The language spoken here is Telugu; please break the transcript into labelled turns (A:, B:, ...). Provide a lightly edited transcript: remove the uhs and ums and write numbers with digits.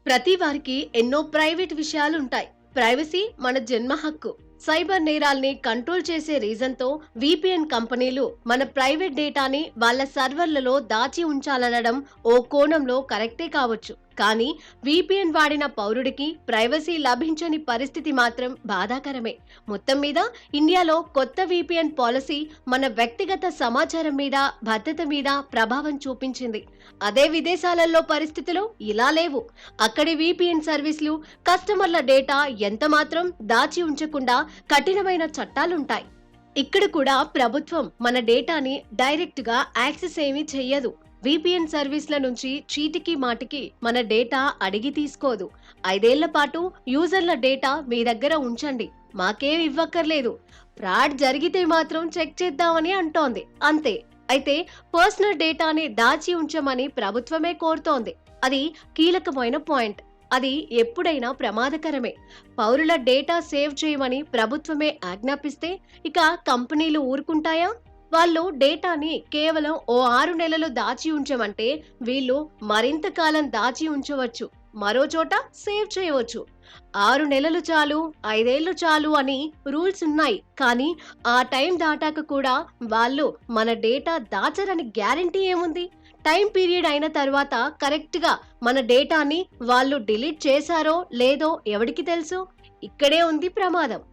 A: ప్రతి వారికి ఎన్నో ప్రైవేట్ విషయాలుంటాయి. ప్రైవసీ మన జన్మ హక్కు. సైబర్ నేరాల్ని కంట్రోల్ చేసే రీజన్‌తో వీపీఎన్ కంపెనీలు మన ప్రైవేట్ డేటాని వాళ్ళ సర్వర్‌లలో దాచి ఉంచాలనడం ఓ కోణంలో కరెక్టే కావచ్చు. కానీ వీపీఎన్ వాడిన పౌరుడికి ప్రైవసీ లభించని పరిస్థితి మాత్రం బాధాకరమే. మొత్తం మీద ఇండియాలో కొత్త వీపీఎన్ పాలసీ మన వ్యక్తిగత సమాచారం మీద, భద్రత మీద ప్రభావం చూపించింది. అదే విదేశాలలో పరిస్థితులు ఇలా లేవు. అక్కడి వీపీఎన్ సర్వీసులు కస్టమర్ల డేటా ఎంతమాత్రం దాచి ఉంచకుండా కఠినమైన చట్టాలుంటాయి. ఇక్కడ కూడా ప్రభుత్వం మన డేటాని డైరెక్ట్ గా యాక్సెస్ ఏమీ చెయ్యదు. వీపీఎన్ సర్వీస్ల నుంచి చీటికి మాటికి మన డేటా అడిగి తీసుకోదు. 5 ఏళ్ల పాటు యూజర్ల డేటా మీ దగ్గర ఉంచండి, మాకేం ఇవ్వక్కర్లేదు, ఫ్రాడ్ జరిగితే మాత్రం చెక్ చేద్దామని అంటోంది అంతే. అయితే పర్సనల్ డేటాని దాచి ఉంచమని ప్రభుత్వమే కోరుతోంది. అది కీలకమైన పాయింట్. అది ఎప్పుడైనా ప్రమాదకరమే. పౌరుల డేటా సేవ్ చేయమని ప్రభుత్వమే ఆజ్ఞాపిస్తే ఇక కంపెనీలు ఊరుకుంటాయా? వాళ్ళు డేటాని కేవలం ఓ 6 నెలలు దాచి ఉంచమంటే వీళ్ళు మరింత కాలం దాచి ఉంచవచ్చు, మరో చోట సేవ్ చేయవచ్చు. 6 నెలలు చాలు, 5 ఏళ్లు చాలు అని రూల్స్ ఉన్నాయి. కానీ ఆ టైం దాటాక కూడా వాళ్ళు మన డేటా దాచరని గ్యారెంటీ ఏముంది? టైం పీరియడ్ అయిన తర్వాత కరెక్ట్ గా మన డేటాని వాళ్ళు డిలీట్ చేశారో లేదో ఎవడికి తెలుసు? ఇక్కడే ఉంది ప్రమాదం.